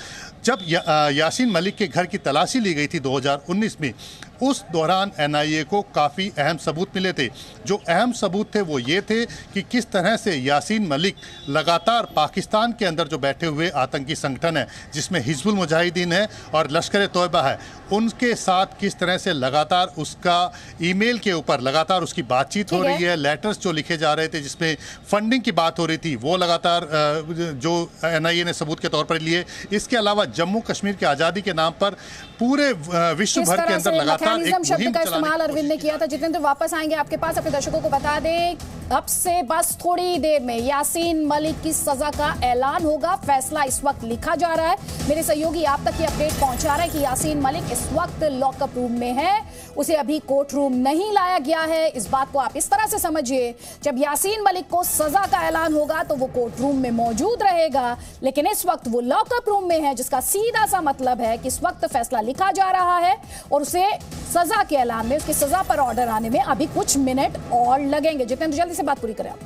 Speaker 6: जब यासीन मलिक के घर की तलाशी ली गई थी 2019 में, उस दौरान एनआईए को काफ़ी अहम सबूत मिले थे। जो अहम सबूत थे वो ये थे कि किस तरह से यासीन मलिक लगातार पाकिस्तान के अंदर जो बैठे हुए आतंकी संगठन है जिसमें हिजबुल मुजाहिदीन है और लश्कर तोयबा है, उनके साथ किस तरह से लगातार उसका ईमेल के ऊपर लगातार उसकी बातचीत हो रही है, लेटर्स जो लिखे जा रहे थे जिसमें फंडिंग की बात हो रही थी वो लगातार जो एनआईए ने सबूत के तौर पर लिए। इसके अलावा जम्मू कश्मीर की आज़ादी के नाम पर पूरे विश्व भर के अंदर लगातार
Speaker 3: मैकेनिज्म शब्द का इस्तेमाल अरविंद ने किया था। जितेंद्र वापस आएंगे आपके पास, अपने दर्शकों को बता दें अब से बस थोड़ी देर में यासीन मलिक की सजा का ऐलान होगा। फैसला इस वक्त लिखा जा रहा है। मेरे सहयोगी आप तक ये अपडेट पहुंचा रहे हैं कि यासीन मलिक इस वक्त लॉकअप रूम में है, उसे अभी कोर्ट रूम नहीं लाया गया है। इस बात को आप इस तरह से समझिए, जब यासीन मलिक को सजा का ऐलान होगा तो वो कोर्ट रूम में मौजूद रहेगा, लेकिन इस वक्त वो लॉकअप रूम में है, जिसका सीधा सा मतलब है कि इस वक्त फैसला लिखा जा रहा है और उसे सजा के ऐलान में, उसकी सजा पर ऑर्डर आने में अभी कुछ मिनट और लगेंगे। जितेंद्र जल्दी से बात पूरी करें आप।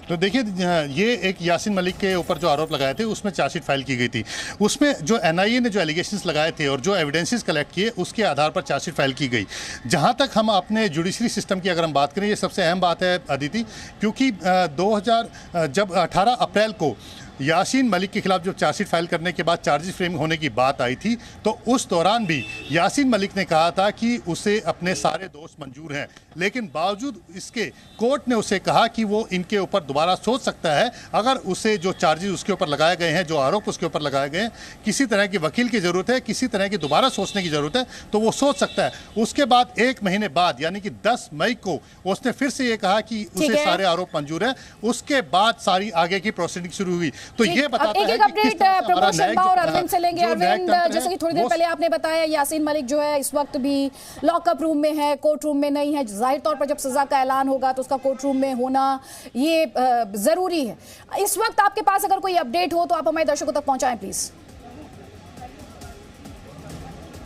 Speaker 6: तो देखिए, ये एक यासीन मलिक के ऊपर जो आरोप लगाए थे उसमें चार्जशीट फाइल की गई थी। उसमें जो एनआईए ने जो एलिगेशंस लगाए थे और जो एविडेंसेस कलेक्ट किए उसके आधार पर चार्जशीट फाइल की गई। जहां तक हम अपने जुडिशरी सिस्टम की अगर हम बात करें, ये सबसे अहम बात है अदिति, क्योंकि 18 अप्रैल को यासीन मलिक के खिलाफ जो चार्जशीट फाइल करने के बाद चार्जेस फ्रेम होने की बात आई थी, तो उस दौरान भी यासीन मलिक ने कहा था कि उसे अपने सारे दोष मंजूर हैं, लेकिन बावजूद इसके कोर्ट ने उसे कहा कि वो इनके ऊपर दोबारा सोच सकता है। अगर उसे जो चार्जेस उसके ऊपर लगाए गए हैं, जो आरोप उसके ऊपर लगाए गए हैं, किसी तरह की वकील की ज़रूरत है, किसी तरह की दोबारा सोचने की ज़रूरत है, तो वो सोच सकता है। उसके बाद 1 महीने बाद यानी कि 10 मई को उसने फिर से ये कहा कि उसे सारे आरोप मंजूर हैं। उसके बाद सारी आगे की प्रोसीडिंग शुरू हुई। तो ये बताता है कि
Speaker 3: अपडेट प्रमोद शर्मा और अरविंद से लेंगे। अरविंद, जैसे कि थोड़ी देर पहले आपने बताया यासीन मलिक जो है इस वक्त भी लॉकअप रूम में है, कोर्ट रूम में नहीं है। जाहिर तौर पर जब सजा का ऐलान होगा तो उसका कोर्ट रूम में होना ये जरूरी है। इस वक्त आपके पास अगर कोई अपडेट हो तो आप हमारे दर्शकों तक पहुंचाएं प्लीज।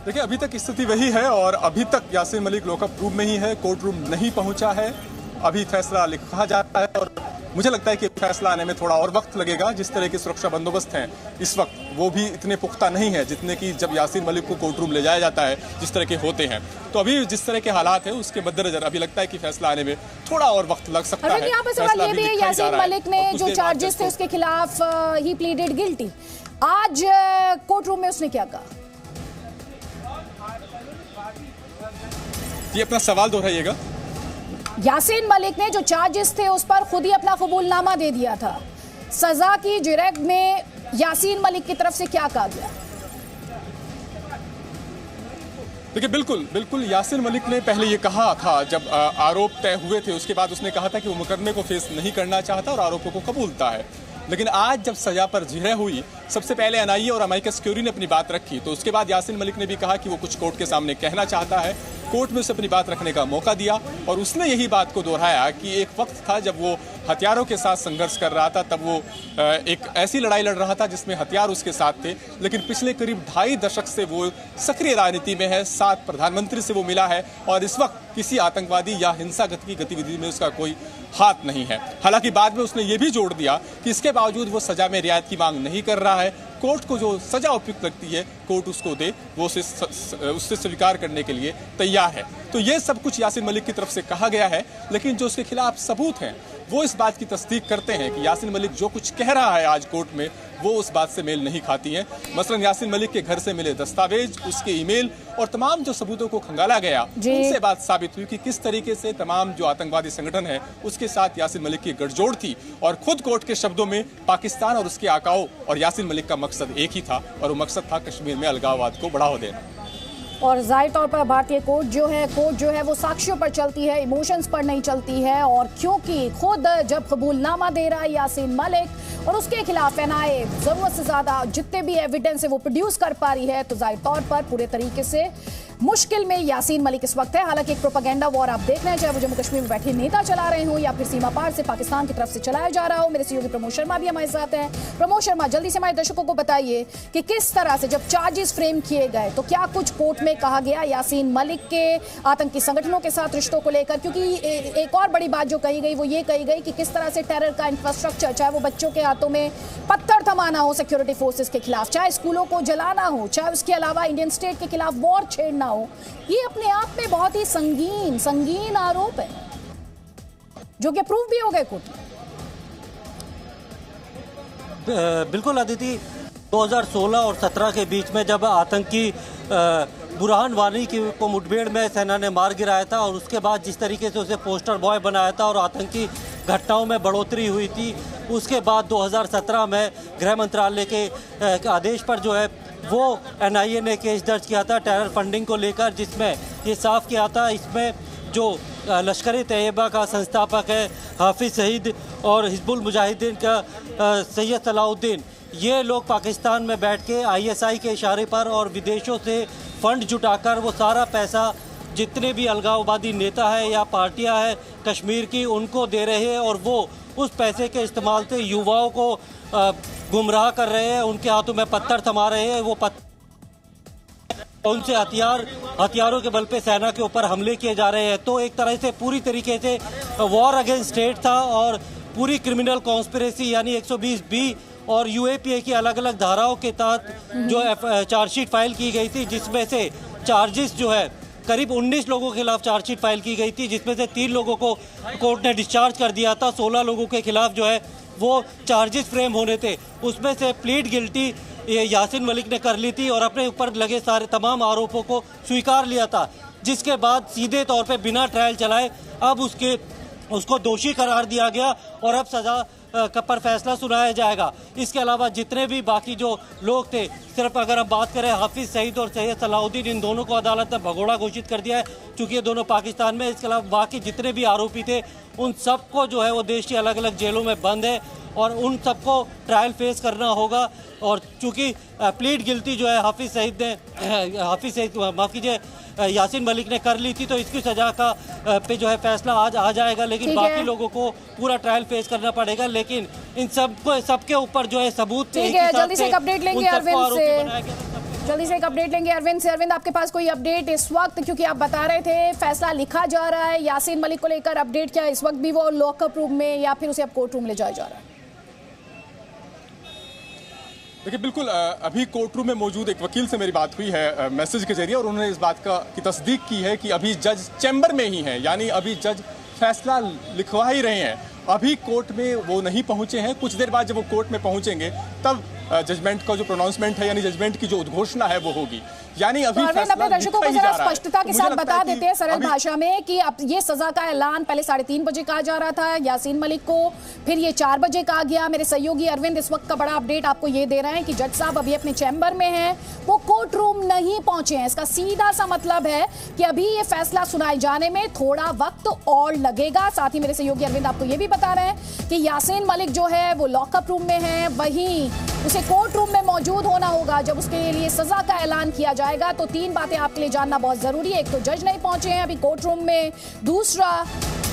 Speaker 4: देखिए, अभी तक स्थिति वही है और अभी तक यासीन मलिक लॉकअप रूम में ही है, कोर्ट रूम नहीं पहुंचा है। अभी फैसला लिखा जा रहा है और मुझे लगता है कि फैसला आने में थोड़ा और वक्त लगेगा। जिस तरह के सुरक्षा बंदोबस्त हैं इस वक्त, वो भी इतने पुख्ता नहीं है जितने कि जब यासीन मलिक को कोर्ट रूम ले जाया जाता है जिस तरह के होते हैं। तो अभी जिस तरह के हालात हैं उसके मद्देनजर अभी लगता है कि फैसला आने में थोड़ा और वक्त लग सकता है।
Speaker 3: यहाँ पर सवाल ये भी है, यासीन मलिक ने जो चार्जेस थे उसके खिलाफ ही प्लीडेड गिल्टी। आज कोर्ट रूम में उसने क्या कहा?
Speaker 4: ये अपना सवाल दोहराइएगा।
Speaker 3: यासीन मलिक ने जो चार्जेस थे उस पर खुद ही अपना कबूलनामा दे दिया था। सजा की जुरेग में यासीन मलिक की तरफ से क्या कहा गया?
Speaker 4: देखिए, बिल्कुल यासीन मलिक ने पहले ये कहा था, जब आरोप तय हुए थे उसके बाद उसने कहा था कि वो मुकदमे को फेस नहीं करना चाहता और आरोपों को कबूलता है। लेकिन आज जब सजा पर जिरह हुई, सबसे पहले एनआईए और अमाइकस क्यूरी ने अपनी बात रखी, तो उसके बाद यासीन मलिक ने भी कहा कि वो कुछ कोर्ट के सामने कहना चाहता है। कोर्ट में उसे अपनी बात रखने का मौका दिया और उसने यही बात को दोहराया कि एक वक्त था जब वो हथियारों के साथ संघर्ष कर रहा था, तब वो एक ऐसी लड़ाई लड़ रहा था जिसमें हथियार उसके साथ थे, लेकिन पिछले करीब 2.5 दशक से वो सक्रिय राजनीति में है। 7 प्रधानमंत्री से वो मिला है और इस वक्त किसी आतंकवादी या हिंसागत की गतिविधि में उसका कोई हाथ नहीं है। हालांकि बाद में उसने ये भी जोड़ दिया कि इसके बावजूद वो सजा में रियायत की मांग नहीं कर रहा है। कोर्ट को जो सजा उपयुक्त लगती है कोर्ट उसको दे, वो उससे स्वीकार करने के लिए तैयार है। तो ये सब कुछ यासीन मलिक की तरफ से कहा गया है, लेकिन जो उसके खिलाफ सबूत हैं वो इस बात की तस्दीक करते हैं कि यासीन मलिक जो कुछ कह रहा है आज कोर्ट में वो उस बात से मेल नहीं खाती हैं। मसलन यासीन मलिक के घर से मिले दस्तावेज, उसके ईमेल और तमाम जो सबूतों को खंगाला गया, उनसे बात साबित हुई कि किस तरीके से तमाम जो आतंकवादी संगठन है उसके साथ यासीन मलिक की गठजोड़ थी। और खुद कोर्ट के शब्दों में पाकिस्तान और उसके आकाओं और यासीन मलिक का मकसद एक ही था और वो मकसद था कश्मीर में अलगाववाद को बढ़ावा देना।
Speaker 3: और जाहिर तौर पर भारतीय कोर्ट जो है वो साक्ष्यों पर चलती है, इमोशंस पर नहीं चलती है। और क्योंकि खुद जब कबूलनामा दे रहा है यासीन मलिक और उसके खिलाफ एनआईए जरूरत से ज्यादा जितने भी एविडेंस है वो प्रोड्यूस कर पा रही है, तो जाहिर तौर पर पूरे तरीके से मुश्किल में यासीन मलिक इस वक्त है। हालांकि एक प्रोपेगेंडा वॉर आप देख रहे हैं, चाहे वो जम्मू कश्मीर में बैठे नेता चला रहे हो या फिर सीमा पार से पाकिस्तान की तरफ से चलाया जा रहा हो। मेरे सहयोगी प्रमोद शर्मा भी हमारे साथ हैं। प्रमोद शर्मा, जल्दी से हमारे दर्शकों को बताइए कि किस तरह से जब चार्जेस फ्रेम किए गए तो क्या कुछ कोर्ट में कहा गया यासीन मलिक के आतंकी संगठनों के साथ रिश्तों को लेकर? क्योंकि एक और बड़ी बात जो कही गई वो ये कही गई कि किस तरह से टेरर का इंफ्रास्ट्रक्चर, चाहे वो बच्चों के हाथों में पत्थर थमाना हो सिक्योरिटी फोर्सेस के खिलाफ, चाहे स्कूलों को जलाना हो, चाहे उसके अलावा इंडियन स्टेट के खिलाफ वॉर छेड़ना हो, ये अपने आप में बहुत ही संगीन आरोप है जो कि प्रूव भी हो गए कोर्ट में।
Speaker 1: बिल्कुल अदिति, 2016 और 17 के बीच में जब आतंकी बुरहान वानी को मुठभेड़ में सेना ने मार गिराया था और उसके बाद जिस तरीके से उसे पोस्टर बॉय बनाया था और आतंकी घटनाओं में बढ़ोतरी हुई थी, उसके बाद 2017 में गृह मंत्रालय के आदेश पर जो है वो NIA ने केस दर्ज किया था टेरर फंडिंग को लेकर, जिसमें ये साफ किया था इसमें जो लश्कर तैयबा का संस्थापक है हाफिज़ सईद और हिजबुल मुजाहिदीन का सैयद सलाउद्दीन, ये लोग पाकिस्तान में बैठ के ISI के इशारे पर और विदेशों से फंड जुटाकर वो सारा पैसा जितने भी अलगाववादी नेता है या पार्टियां हैं कश्मीर की उनको दे रहे हैं, और वो उस पैसे के इस्तेमाल से युवाओं को गुमराह कर रहे हैं, उनके हाथों में पत्थर थमा रहे हैं, वो उनसे हथियारों के बल पे सेना के ऊपर हमले किए जा रहे हैं। तो एक तरह से पूरी तरीके से वॉर अगेंस्ट स्टेट था और पूरी क्रिमिनल कॉन्स्पिरेसी यानी 120B और UAPA की अलग अलग धाराओं के तहत जो चार्जशीट फाइल की गई थी, जिसमें से चार्जेस जो है करीब 19 लोगों के खिलाफ चार्जशीट फाइल की गई थी, जिसमें से 3 लोगों को कोर्ट ने डिस्चार्ज कर दिया था, 16 लोगों के खिलाफ जो है वो चार्जेस फ्रेम होने थे। उसमें से प्लीड गिल्टी यासीन मलिक ने कर ली थी और अपने ऊपर लगे सारे तमाम आरोपों को स्वीकार लिया था, जिसके बाद सीधे तौर पे बिना ट्रायल चलाए अब उसको दोषी करार दिया गया और अब सज़ा पर फैसला सुनाया जाएगा। इसके अलावा जितने भी बाकी जो लोग थे, सिर्फ अगर हम बात करें हाफिज़ सईद और सैयद सलाउद्दीन, इन दोनों को अदालत ने भगोड़ा घोषित कर दिया है चूँकि ये दोनों पाकिस्तान में। इसके अलावा बाकी जितने भी आरोपी थे उन सबको जो है वो देश की अलग अलग जेलों में बंद है और उन सबको ट्रायल फेस करना होगा। और चूँकि प्लीड गिल्टी जो है हाफिज़ सईद माफ़ कीजिए यासीन मलिक ने कर ली थी, तो इसकी सज़ा का पे जो है फैसला आज आ जाएगा, लेकिन बाकी लोगों को पूरा ट्रायल फेस करना पड़ेगा। लेकिन इन सबके ऊपर जो है सबूत
Speaker 3: जल्दी से एक अपडेट लेंगे अरविंद से। अरविंद, आपके पास कोई अपडेट इस वक्त, क्योंकि आप बता रहे थे फैसला लिखा जा रहा है यासीन मलिक को लेकर, अपडेट क्या इस वक्त भी वो लॉकअप रूम में या फिर उसे अब कोर्ट रूम ले जाया जा रहा है?
Speaker 4: देखिए, बिल्कुल अभी कोर्ट रूम में मौजूद एक वकील से मेरी बात हुई है मैसेज के जरिए, और उन्होंने इस बात की तस्दीक की है कि अभी जज चैम्बर में ही है, यानी अभी जज फैसला लिखवा ही रहे हैं, अभी कोर्ट में वो नहीं पहुंचे हैं। कुछ देर बाद जब वो कोर्ट में पहुंचेंगे तब जजमेंट का जो प्रोनाउंसमेंट है यानी जजमेंट की जो उद्घोषणा है वो होगी। यानी अभी
Speaker 3: अपने दर्शकों को जरा स्पष्टता के साथ बता देते हैं सरल भाषा में कि अब ये सजा का ऐलान पहले 3:30 बजे कहा जा रहा था यासीन मलिक को, फिर ये 4 बजे कहा गया। मेरे सहयोगी अरविंद इस वक्त का बड़ा अपडेट आपको ये दे रहे हैं कि जज साहब अभी अपने चैम्बर में हैं, वो कोर्ट रूम नहीं पहुंचे हैं। इसका सीधा सा मतलब है कि अभी ये फैसला सुनाए जाने में थोड़ा वक्त और लगेगा। साथ ही मेरे सहयोगी अरविंद आपको ये भी बता रहे हैं कि यासीन मलिक जो है वो लॉकअप रूम में है, वहीं उसे कोर्ट रूम में मौजूद होना होगा जब उसके लिए सजा का ऐलान किया जाएगा। तो 3 बातें आपके लिए जानना बहुत जरूरी है। एक तो जज नहीं पहुंचे हैं अभी कोर्ट रूम में, दूसरा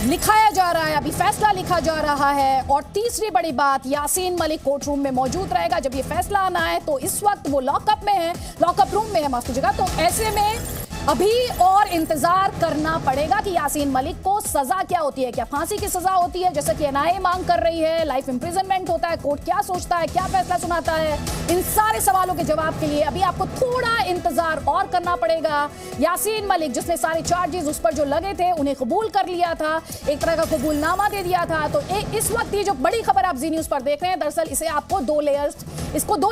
Speaker 3: लिखाया जा रहा है, अभी फैसला लिखा जा रहा है, और तीसरी बड़ी बात यासीन मलिक कोर्ट रूम में मौजूद रहेगा जब ये फैसला आना है। तो इस वक्त वो लॉकअप में है, लॉकअप रूम में है, माफ कीजिएगा। तो ऐसे में अभी और इंतजार करना पड़ेगा कि यासीन मलिक को सजा क्या होती है। क्या फांसी की सजा होती है जैसा कि NIA मांग कर रही है, लाइफ इंप्रिजनमेंट होता है, कोर्ट क्या सोचता है, क्या फैसला सुनाता है, इन सारे सवालों के जवाब के लिए अभी आपको थोड़ा इंतजार और करना पड़ेगा। यासीन मलिक जिसने सारे चार्जेस उस पर जो लगे थे उन्हें कबूल कर लिया था, एक तरह का कबूलनामा दे दिया था। तो इस वक्त ये जो बड़ी खबर आप जी न्यूज़ पर देख रहे हैं, दरअसल इसे आपको 2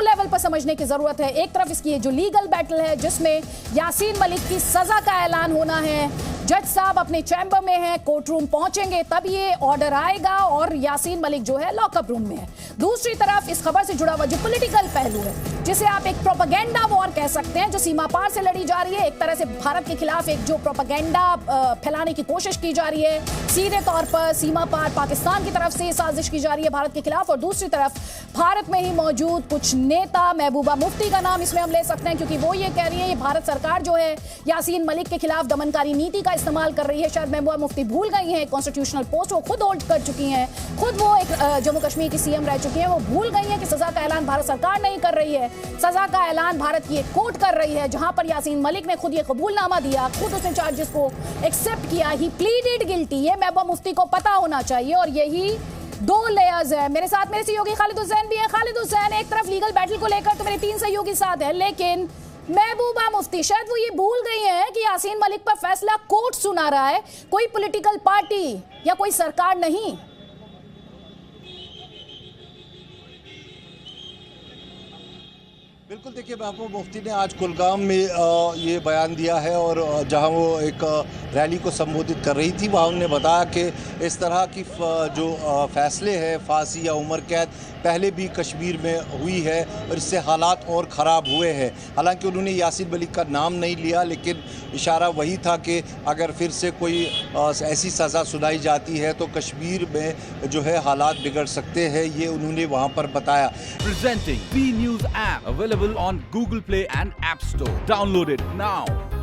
Speaker 3: लेवल पर समझने की जरूरत है। एक तरफ इसकी जो लीगल बैटल है जिसमें यासीन मलिक की सजा का ऐलान होना है, जज साहब अपने चैम्बर में हैं, कोर्ट रूम पहुंचेंगे तब ये ऑर्डर आएगा और यासीन मलिक जो है लॉकअप रूम में है। दूसरी तरफ इस खबर से जुड़ा हुआ जो पॉलिटिकल पहलू है, जिसे आप एक प्रोपेगेंडा वॉर कह सकते हैं, जो सीमा पार से लड़ी जा रही है, एक तरह से भारत के खिलाफ एक जो प्रोपेगेंडा फैलाने की कोशिश की जा रही है, सीधे तौर पर सीमा पार पाकिस्तान की तरफ से साजिश की जा रही है भारत के खिलाफ, और दूसरी तरफ भारत में ही मौजूद कुछ नेता, महबूबा मुफ्ती का नाम इसमें हम ले सकते हैं क्योंकि वो ये कह रही है ये भारत सरकार जो है यासीन मलिक के खिलाफ दमनकारी नीति का इस्तेमाल कर रही है। शायद महबूबा मुफ्ती भूल गई हैं कॉन्स्टिट्यूशनल पोस्ट वो खुद होल्ड कर चुकी हैं, खुद वो एक जम्मू कश्मीर की CM रह चुकी हैं, वो भूल गई हैं कि सजा का ऐलान भारत सरकार नहीं कर रही है, सजा का ऐलान भारत की एक कोर्ट कर रही है, जहां पर यासीन मलिक ने खुद ये कबूलनामा दिया, खुद उसने चार्जेस को एक्सेप्ट किया, ही प्लीडेड गिल्टी। ये महबूबा मुफ्ती को पता होना चाहिए और यही 2 लेयर्स है। मेरे साथ मेरे सहयोगी खालिद हुसैन भी है। खालिद हुसैन, एक तरफ लीगल बैटल को लेकर तो मेरे 3 सहयोगी साथ हैं, लेकिन महबूबा मुफ्ती शायद वो ये भूल गई हैं कि यासीन मलिक पर फैसला कोर्ट सुना रहा है, कोई पॉलिटिकल पार्टी या कोई सरकार नहीं।
Speaker 7: बिल्कुल, देखिए महबूबा मुफ्ती ने आज कुलगाम में ये बयान दिया है और जहां वो एक रैली को संबोधित कर रही थी, वहाँ उन्होंने बताया कि इस तरह की जो फैसले हैं फांसी या उम्र कैद पहले भी कश्मीर में हुई है और इससे हालात और ख़राब हुए हैं। हालांकि उन्होंने यासीन मलिक का नाम नहीं लिया, लेकिन इशारा वही था कि अगर फिर से कोई ऐसी सज़ा सुनाई जाती है तो कश्मीर में जो है हालात बिगड़ सकते हैं, ये उन्होंने वहाँ पर बताया।
Speaker 8: Presenting B News app available on Google Play and App Store. Download it now.